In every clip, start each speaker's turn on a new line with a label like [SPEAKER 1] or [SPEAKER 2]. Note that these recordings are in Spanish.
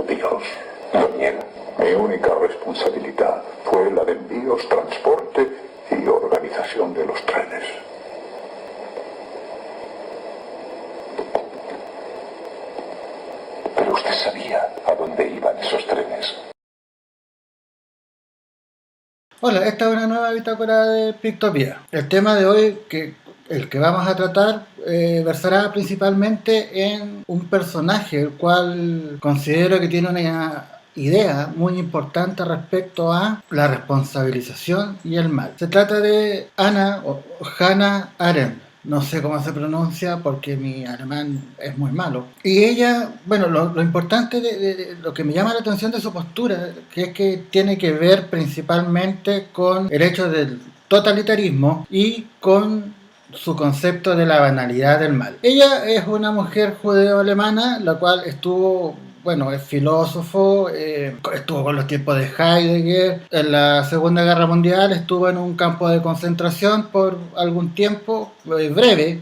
[SPEAKER 1] Dios lo niega. Mi única responsabilidad fue la de envíos, transporte y organización de los trenes. Pero usted sabía a dónde iban esos trenes.
[SPEAKER 2] Hola, esta es una nueva bitácora de Pictopía. El tema de hoy, el que vamos a tratar, versará principalmente en un personaje, el cual considero que tiene una idea muy importante respecto a la responsabilización y el mal. Se trata de Hannah Arendt. No sé cómo se pronuncia porque mi alemán es muy malo. Y ella, bueno, lo importante de lo que me llama la atención de su postura, que es que tiene que ver principalmente con el hecho del totalitarismo y con su concepto de la banalidad del mal. Ella es una mujer judeo-alemana, la cual estuvo, bueno, es filósofo, estuvo con los tiempos de Heidegger, en la Segunda Guerra Mundial estuvo en un campo de concentración por algún tiempo, breve,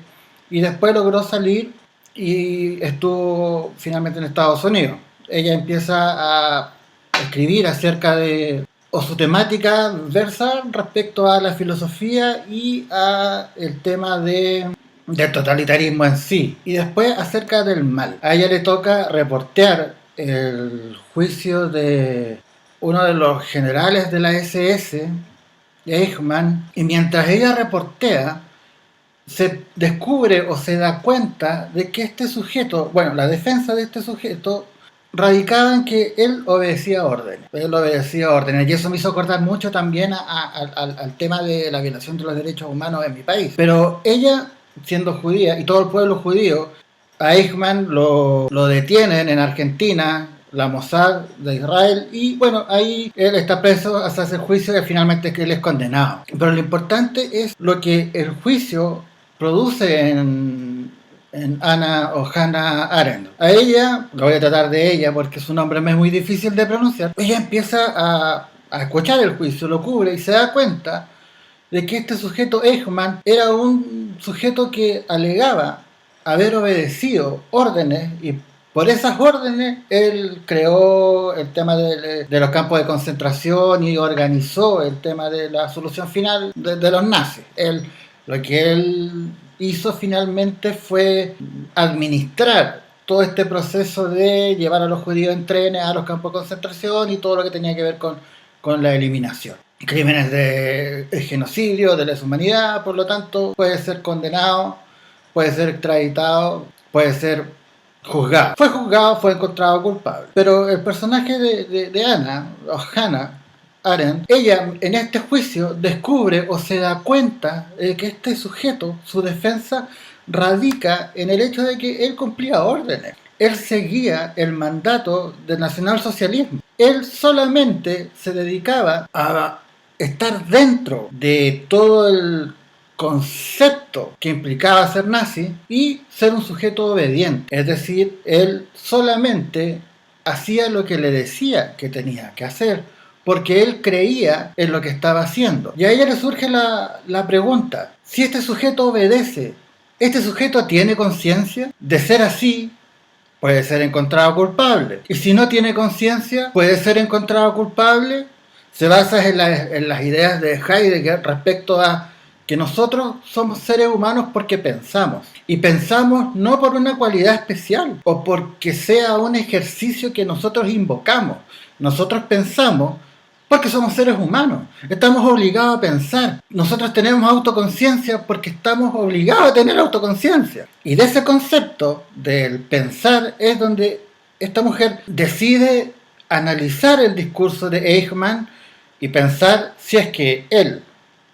[SPEAKER 2] y después logró salir y estuvo finalmente en Estados Unidos. Ella empieza a escribir acerca de, o su temática versa respecto a la filosofía y a el tema del totalitarismo en sí, y después acerca del mal. A ella le toca reportear el juicio de uno de los generales de la SS, Eichmann, y mientras ella reportea, se descubre o se da cuenta de que este sujeto, bueno, la defensa de este sujeto radicaba en que él obedecía órdenes. Y eso me hizo acordar mucho también al tema de la violación de los derechos humanos en mi país. Pero ella, siendo judía, y todo el pueblo judío, a Eichmann lo detienen en Argentina, la Mossad de Israel, y bueno, ahí él está preso hasta ese juicio y finalmente que él es condenado. Pero lo importante es lo que el juicio produce en Hannah Arendt. A ella, lo voy a tratar de ella porque su nombre me es muy difícil de pronunciar, ella empieza a escuchar el juicio, lo cubre y se da cuenta de que este sujeto Eichmann era un sujeto que alegaba haber obedecido órdenes, y por esas órdenes él creó el tema de los campos de concentración y organizó el tema de la solución final de los nazis. Lo que él hizo finalmente fue administrar todo este proceso de llevar a los judíos en trenes a los campos de concentración y todo lo que tenía que ver con la eliminación. Crímenes de genocidio, de lesa humanidad, por lo tanto puede ser condenado, puede ser extraditado, puede ser juzgado. Fue juzgado, fue encontrado culpable. Pero el personaje de Hannah Arendt, ella en este juicio descubre o se da cuenta de que este sujeto, su defensa, radica en el hecho de que él cumplía órdenes. Él seguía el mandato del nacionalsocialismo. Él solamente se dedicaba a estar dentro de todo el concepto que implicaba ser nazi y ser un sujeto obediente. Es decir, él solamente hacía lo que le decía que tenía que hacer, porque él creía en lo que estaba haciendo. Y a ella le surge la pregunta: si este sujeto obedece, ¿este sujeto tiene conciencia? De ser así, puede ser encontrado culpable. Y si no tiene conciencia, puede ser encontrado culpable. Se basa en las ideas de Heidegger respecto a que nosotros somos seres humanos porque pensamos. Y pensamos no por una cualidad especial o porque sea un ejercicio que nosotros invocamos. Nosotros pensamos porque somos seres humanos. Estamos obligados a pensar. Nosotros tenemos autoconciencia porque estamos obligados a tener autoconciencia. Y de ese concepto del pensar es donde esta mujer decide analizar el discurso de Eichmann y pensar si es que él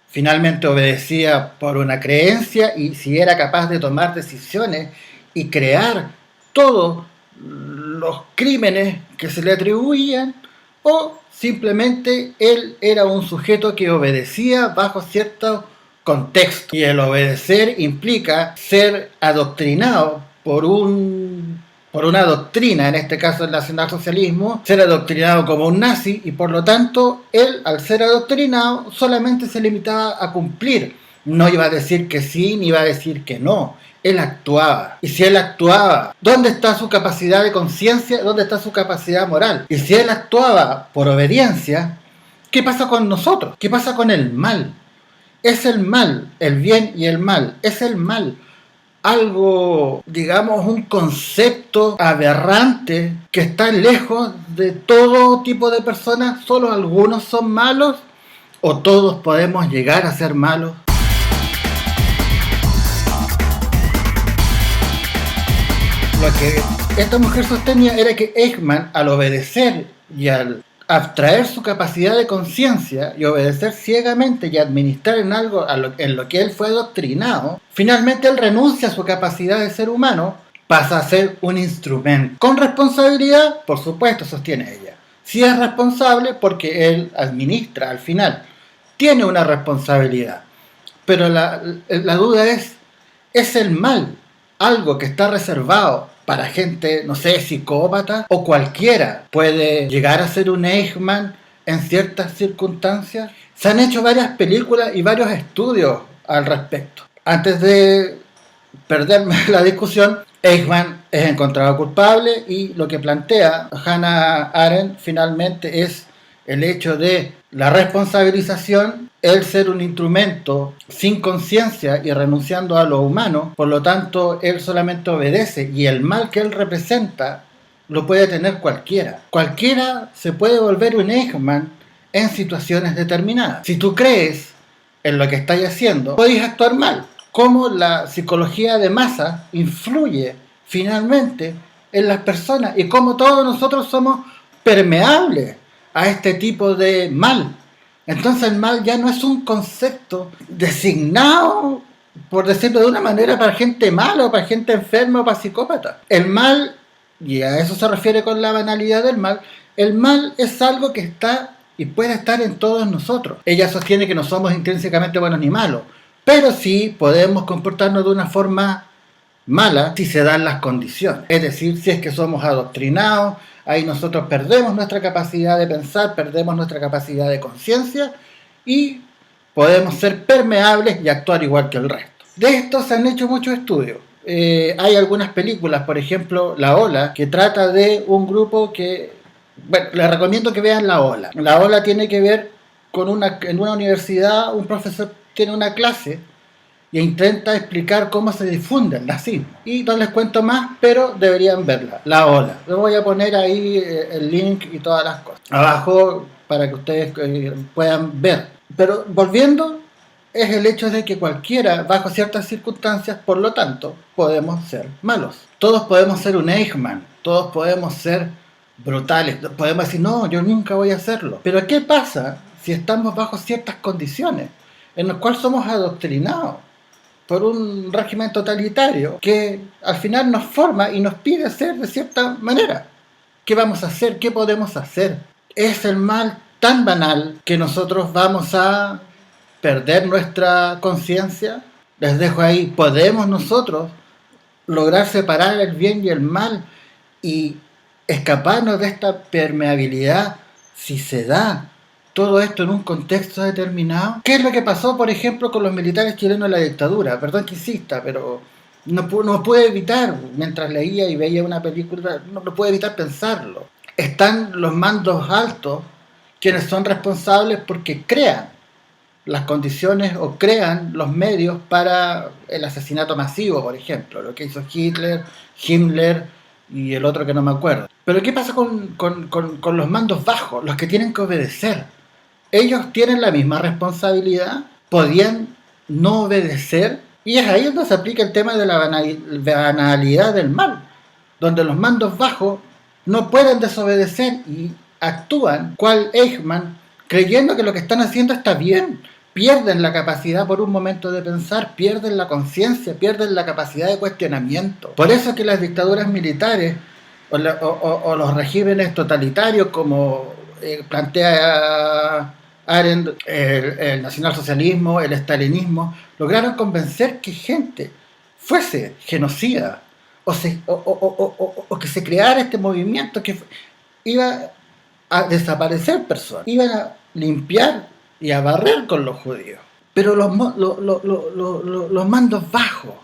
[SPEAKER 2] finalmente obedecía por una creencia y si era capaz de tomar decisiones y crear todos los crímenes que se le atribuían, o simplemente él era un sujeto que obedecía bajo cierto contexto. Y el obedecer implica ser adoctrinado por una doctrina, en este caso el nacionalsocialismo, ser adoctrinado como un nazi, y por lo tanto él, al ser adoctrinado, solamente se limitaba a cumplir. No iba a decir que sí, ni iba a decir que no. él actuaba. Y si él actuaba, ¿dónde está su capacidad de conciencia? ¿Dónde está su capacidad moral? Y si él actuaba por obediencia, ¿qué pasa con nosotros? ¿Qué pasa con el mal? Es el mal, el bien y el mal. Es el mal algo, digamos, un concepto aberrante que está lejos de todo tipo de personas. ¿Solo algunos son malos o todos podemos llegar a ser malos? Lo que esta mujer sostenía era que Eichmann, al obedecer y al abstraer su capacidad de conciencia y obedecer ciegamente y administrar en algo en lo que él fue adoctrinado, finalmente él renuncia a su capacidad de ser humano, pasa a ser un instrumento. Con responsabilidad, por supuesto, sostiene ella. Si es responsable porque él administra al final. Tiene una responsabilidad. Pero la duda ¿es el mal algo que está reservado para gente, no sé, psicópata, o cualquiera puede llegar a ser un Eichmann en ciertas circunstancias? Se han hecho varias películas y varios estudios al respecto. Antes de perderme la discusión, Eichmann es encontrado culpable y lo que plantea Hannah Arendt finalmente es el hecho de la responsabilización, el ser un instrumento sin conciencia y renunciando a lo humano, por lo tanto él solamente obedece y el mal que él representa lo puede tener cualquiera. Cualquiera se puede volver un Eichmann en situaciones determinadas. Si tú crees en lo que estás haciendo, podéis actuar mal. Cómo la psicología de masa influye finalmente en las personas y cómo todos nosotros somos permeables a este tipo de mal. Entonces el mal ya no es un concepto designado, por decirlo de una manera, para gente mala o para gente enferma o para psicópata. El mal, y a eso se refiere con la banalidad del mal, el mal es algo que está y puede estar en todos nosotros. Ella sostiene que no somos intrínsecamente buenos ni malos, pero sí podemos comportarnos de una forma mala si se dan las condiciones. Es decir, si es que somos adoctrinados, ahí nosotros perdemos nuestra capacidad de pensar, perdemos nuestra capacidad de conciencia y podemos ser permeables y actuar igual que el resto. De esto se han hecho muchos estudios. Hay algunas películas, por ejemplo, La Ola, que trata de un grupo que... Bueno, les recomiendo que vean La Ola. La Ola tiene que ver con en una universidad, un profesor tiene una clase y intenta explicar cómo se difunde el nazismo. Y no les cuento más, pero deberían verla, La Ola. Les voy a poner ahí el link y todas las cosas abajo para que ustedes puedan ver. Pero volviendo, es el hecho de que cualquiera, bajo ciertas circunstancias, por lo tanto, podemos ser malos. Todos podemos ser un Eichmann, todos podemos ser brutales, podemos decir, no, yo nunca voy a hacerlo. Pero ¿qué pasa si estamos bajo ciertas condiciones en las cuales somos adoctrinados por un régimen totalitario que al final nos forma y nos pide ser de cierta manera? ¿Qué vamos a hacer? ¿Qué podemos hacer? Es el mal tan banal que nosotros vamos a perder nuestra conciencia. Les dejo ahí, ¿podemos nosotros lograr separar el bien y el mal y escaparnos de esta permeabilidad si se da todo esto en un contexto determinado? ¿Qué es lo que pasó, por ejemplo, con los militares chilenos en la dictadura? Perdón que insista, pero no pude evitar, mientras leía y veía una película, no pude evitar pensarlo. Están los mandos altos quienes son responsables porque crean las condiciones o crean los medios para el asesinato masivo, por ejemplo, lo que hizo Hitler, Himmler y el otro que no me acuerdo. Pero ¿qué pasa con los mandos bajos, los que tienen que obedecer? Ellos tienen la misma responsabilidad, podían no obedecer, y es ahí donde se aplica el tema de la banalidad del mal, donde los mandos bajos no pueden desobedecer y actúan cual Eichmann, creyendo que lo que están haciendo está bien. Pierden la capacidad por un momento de pensar, pierden la conciencia, pierden la capacidad de cuestionamiento. Por eso es que las dictaduras militares o los regímenes totalitarios, como plantea Arendt, el nacionalsocialismo, el estalinismo, lograron convencer que gente fuese genocida o que se creara este movimiento que iba a desaparecer personas, iban a limpiar y a barrer con los judíos. Pero los mandos bajos,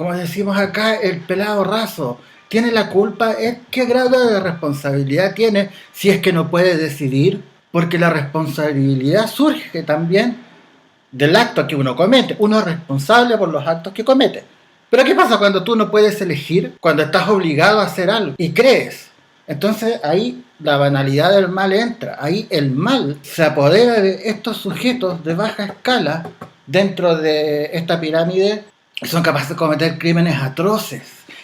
[SPEAKER 2] como decimos acá, el pelado raso. ¿Tiene la culpa? ¿Qué grado de responsabilidad tiene si es que no puede decidir? Porque la responsabilidad surge también del acto que uno comete. Uno es responsable por los actos que comete. Pero ¿qué pasa cuando tú no puedes elegir? Cuando estás obligado a hacer algo y crees. Entonces ahí la banalidad del mal entra. Ahí el mal se apodera de estos sujetos de baja escala dentro de esta pirámide y son capaces de cometer crímenes atroces.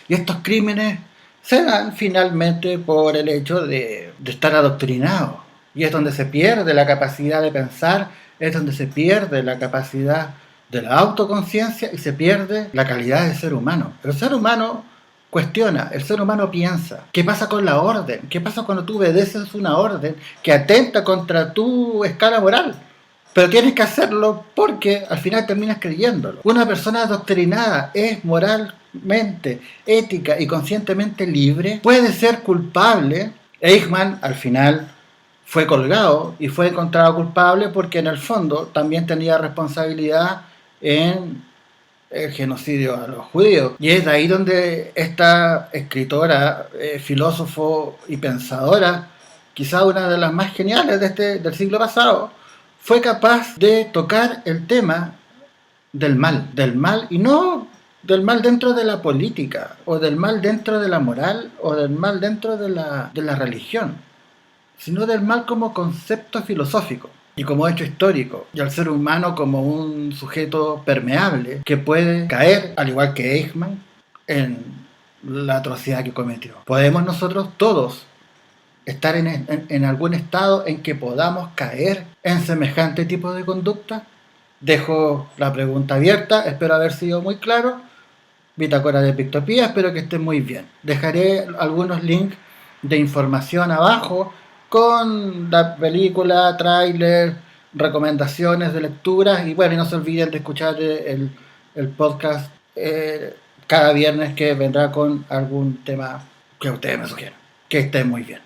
[SPEAKER 2] Y estos crímenes se dan finalmente por el hecho de estar adoctrinados. Y es donde se pierde la capacidad de pensar, es donde se pierde la capacidad de la autoconciencia y se pierde la calidad del ser humano. El ser humano cuestiona, el ser humano piensa. ¿Qué pasa con la orden? ¿Qué pasa cuando tú obedeces una orden que atenta contra tu escala moral? Pero tienes que hacerlo porque al final terminas creyéndolo. Una persona adoctrinada es moralmente, ética y conscientemente libre, puede ser culpable. Eichmann al final fue colgado y fue encontrado culpable porque en el fondo también tenía responsabilidad en el genocidio a los judíos. Y es de ahí donde esta escritora, filósofo y pensadora, quizá una de las más geniales del siglo pasado, fue capaz de tocar el tema del mal, y no del mal dentro de la política, o del mal dentro de la moral, o del mal dentro de la religión, sino del mal como concepto filosófico y como hecho histórico, y al ser humano como un sujeto permeable que puede caer, al igual que Eichmann, en la atrocidad que cometió. ¿Podemos nosotros todos estar en algún estado en que podamos caer en semejante tipo de conducta? Dejo la pregunta abierta, espero haber sido muy claro. Bitácora de Pictopía, espero que estén muy bien. Dejaré algunos links de información abajo con la película, tráiler, recomendaciones de lecturas y bueno, y no se olviden de escuchar el podcast cada viernes, que vendrá con algún tema que ustedes me sugieran. Que estén muy bien.